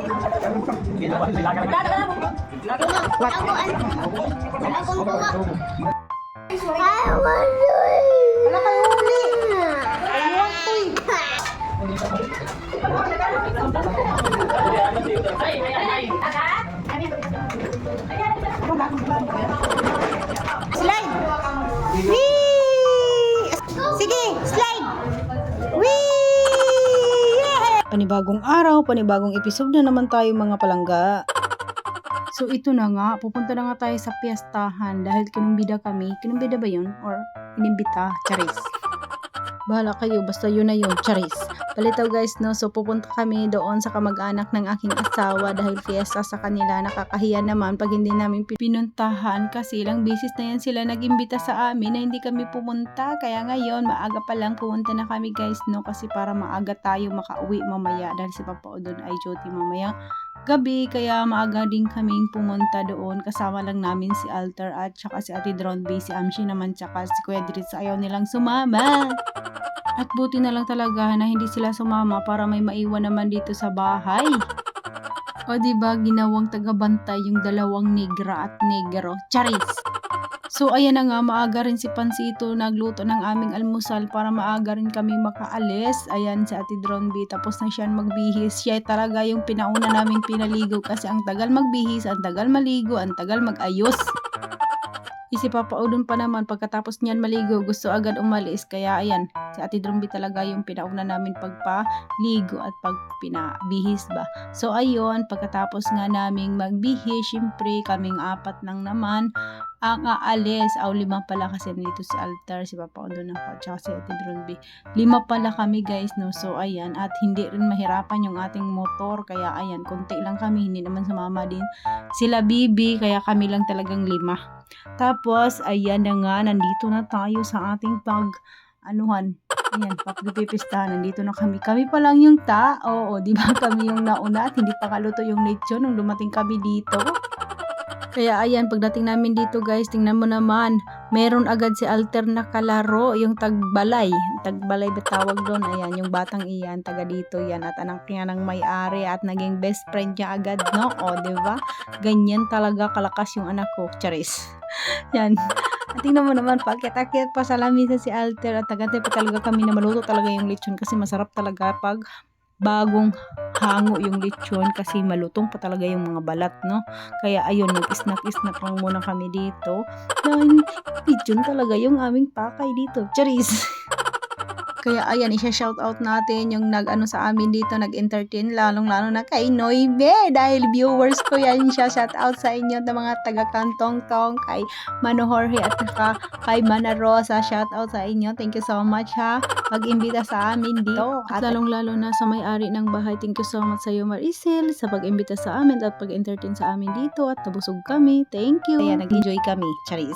Wala kayo uli. Ayun to Slide! Whee! Sige, slide! Whee! Panibagong araw, panibagong episode na naman tayo mga palangga. So ito na nga, pupunta na nga tayo sa piyestahan dahil kinumbida kami. Kinumbida ba yun? Or inimbita? Charis. Bahala kayo, basta yun na yun, charis. Palitaw guys, no? So pupunta kami doon sa kamag-anak ng aking asawa dahil fiesta sa kanila. Nakakahiya naman pag hindi namin pinuntahan kasi ilang beses na yan sila nag-imbita sa amin na hindi kami pumunta. Kaya ngayon, maaga pa lang pumunta na kami guys, no? Kasi para maaga tayo makauwi mamaya dahil si Papa Odon ay duty mamaya gabi, kaya maaga din kaming pumunta doon. Kasama lang namin si Alter at saka si Ate Drone B, si Amshi naman tsaka si Kuya Dritz ayaw nilang sumama. At buti na lang talaga na hindi sila sumama para may maiwan naman dito sa bahay. O diba, ginawang tagabantay yung dalawang negra at negro. Charis! So ayan na nga, maaga rin si Pansito nagluto ng aming almusal para maaga rin kami makaalis. Ayan si Ate Drone B, tapos na siya magbihis. Siya talaga yung pinauna namin pinaligo kasi ang tagal magbihis, ang tagal maligo, ang tagal magayos. Si Papa Odon pa naman pagkatapos niyan maligo gusto agad umalis, kaya ayan si Ate Drone B talaga yung pinauna namin pagpaligo at pagpinabihis ba. So ayun, pagkatapos nga naming magbihis, syempre kaming apat lang naman ang aalis. Aw, 5 pala kasi nito si Alter, si Papa Odon at saka si Ate Drone B. 5 pala kami guys, no. So ayan, at hindi rin mahirapan yung ating motor, kaya ayan, konti lang kami, hindi naman sumama din sila Bibi, kaya kami lang talagang 5. Tapos, ayan na nga, nandito na tayo sa ating ayan, pagpipistahan, nandito na kami. Kami pa lang yung tao, di ba? Kami yung nauna at hindi pa kaluto yung lechon nung dumating kami dito. Kaya ayan, pagdating namin dito guys, tingnan mo naman, meron agad si Alter na kalaro, yung tagbalay ba tawag doon? Ayan, yung batang iyan, taga dito yan, at anak niya ng may-ari at naging best friend niya agad, no? O, diba? Ganyan talaga kalakas yung anak ko, charis. Yan. At tingnan mo naman, pakit-akit pa sa lamisa si Alter at tagantay pa talaga kami na maluto talaga yung lechon kasi masarap talaga pag bagong hango yung lechon kasi malutong pa talaga yung mga balat, no? Kaya ayun, mag-snack lang muna kami dito. Dahil lechon talaga yung aming pakay dito. Charis! Kaya ayan, isa-shoutout natin yung nag-ano sa amin dito, nag-entertain, lalong-lalo na kay Noibe, dahil viewers ko yan siya. Shoutout sa inyo na mga taga-Kantong-Tong, kay Mano Jorge at kay Mana Rosa. Shoutout sa inyo. Thank you so much ha, pag-imbita sa amin dito. At lalong-lalo na sa may-ari ng bahay, thank you so much sa iyo Maricel, sa pag-imbita sa amin at pag-entertain sa amin dito at nabusog kami. Thank you. Kaya nag-enjoy kami. Charis.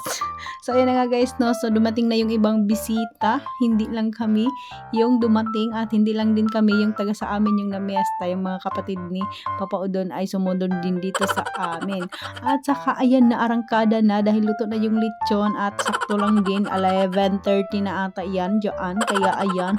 So ayan na nga guys, no, so dumating na yung ibang bisita, hindi lang kami yung dumating at hindi lang din kami yung taga sa amin yung namiesta, yung mga kapatid ni Papa Odon ay sumunod din dito sa amin. At saka ayan na, arangkada na dahil luto na yung lechon at sakto lang din 11:30 na ata yan dyan. Kaya ayan,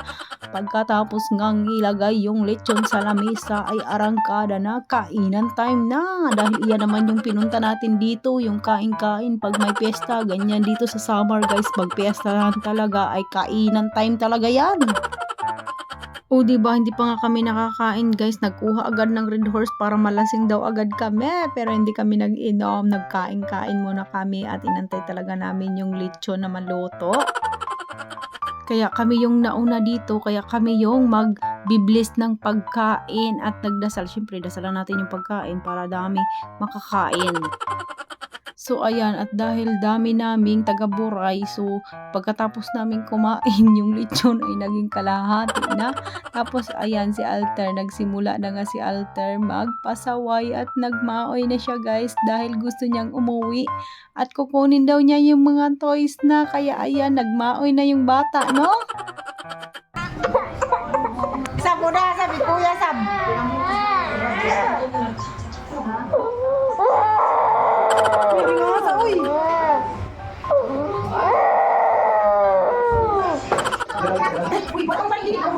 pagkatapos ngang ilagay yung lechon sa lamesa ay arangkada na, kainan time na, dahil iyan naman yung pinunta natin dito, yung kain-kain pag may piyesta. Ganyan dito sa summer guys, pag piyestahan talaga ay kainan time talaga yan. O diba, hindi pa nga kami nakakain guys, nagkuha agad ng Red Horse para malasing daw agad kami, pero hindi kami nag-inom, nagkain-kain muna kami at inantay talaga namin yung lechon na maluto. Kaya kami yung nauna dito, kaya kami yung mag-biblis ng pagkain at nagdasal. Siyempre, dasalan natin yung pagkain para dami makakain. So ayan, at dahil dami naming taga-Buray, so pagkatapos namin kumain yung lechon ay naging kalahati na. Tapos ayan, si Alter, nagsimula na nga si Alter magpasaway at nagmaoy na siya guys dahil gusto niyang umuwi at kukunin daw niya yung mga toys na, kaya ayan, nagmaoy na yung bata, no? Sabo na, sabi kuya, sab. Baby nga sa uy. Uy, bakang mali ako.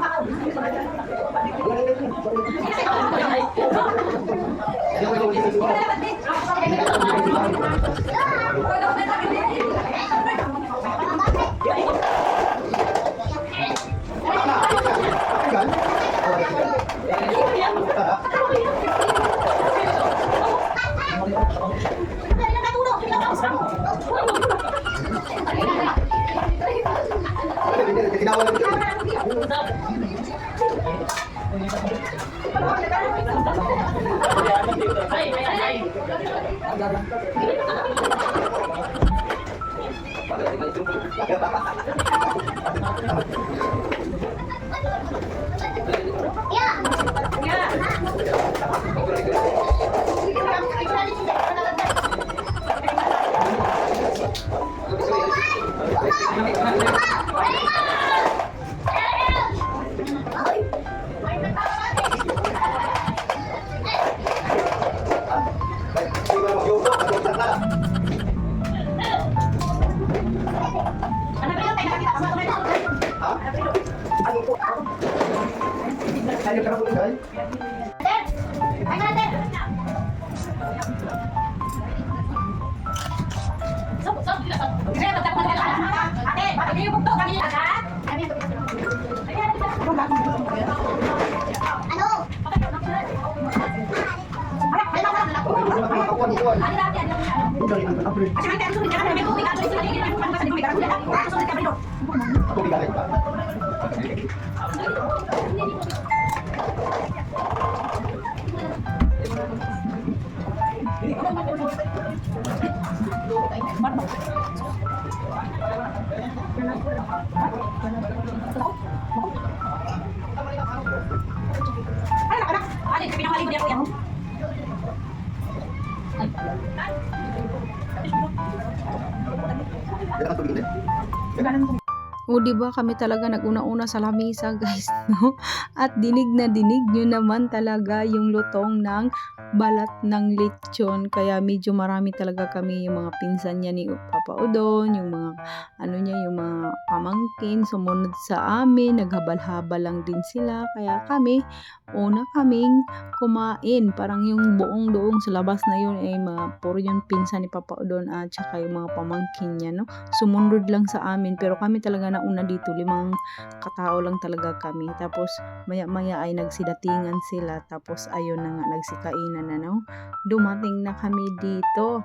O di ba kami talaga nag-una-una sa lamesa guys, no? At dinig na dinig nyo naman talaga yung lutong ng balat ng lechon. Kaya medyo marami talaga kami, yung mga pinsan niya ni Papa Udon, yung mga yung mga pamangkin sumunod sa amin, naghabal-habal lang din sila. Kaya kami, una kaming kumain. Parang yung buong doong sa labas na yun ay puro yung pinsan ni Papa Udon at saka yung mga pamangkin niya, no? Sumunod lang sa amin, pero kami talaga na una dito, 5 katao lang talaga kami. Tapos maya-maya ay nagsidatingan sila, tapos ayun na nga, nagsikainan na, no? Dumating na kami dito.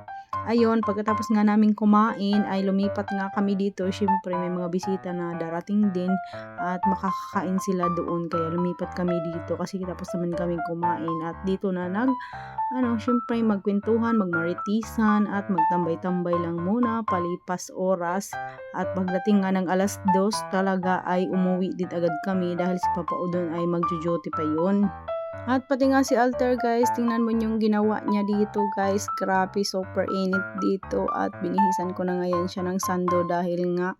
Ayun, pagkatapos nga namin kumain ay lumipat nga kami dito. Syempre may mga bisita na darating din at makakakain sila doon, kaya lumipat kami dito kasi tapos naman kami kumain. At dito na syempre magkwentuhan, magmaritisan at magtambay-tambay lang muna palipas oras. At pagdating nga ng alas 2 talaga ay umuwi din agad kami dahil si Papa Udon ay magjo-duty pa yun. At pati nga si Alter guys, tingnan mo yung ginawa niya dito guys. Grabe, super init dito at binihisan ko na ngayon siya ng sando dahil nga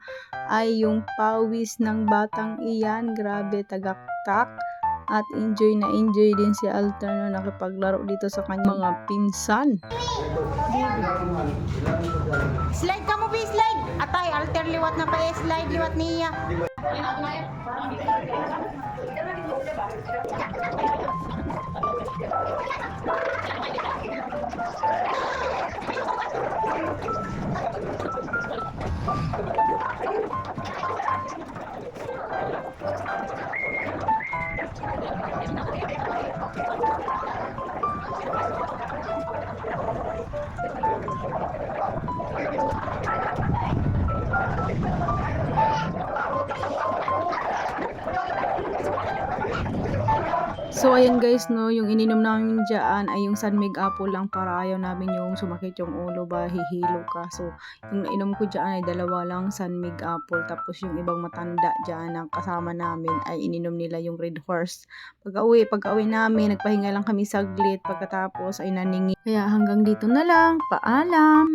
ay yung pawis ng batang iyan. Grabe, tagaktak. At enjoy na enjoy din si Alter na nakipaglaro dito sa kanyang mga pinsan. Slide ka mo, be slide. Atay, Alter liwat na pa slide, liwat niya. So ayan guys, no, yung ininom namin dyan ay yung Sunmig apple lang para ayaw namin yung sumakit yung ulo ba, hihilo ka. So yung nainom ko dyan ay 2 lang Sunmig apple, tapos yung ibang matanda dyan ang kasama namin ay ininom nila yung Red Horse. Pag-uwi namin, nagpahinga lang kami saglit, pagkatapos ay naningi. Kaya hanggang dito na lang, paalam!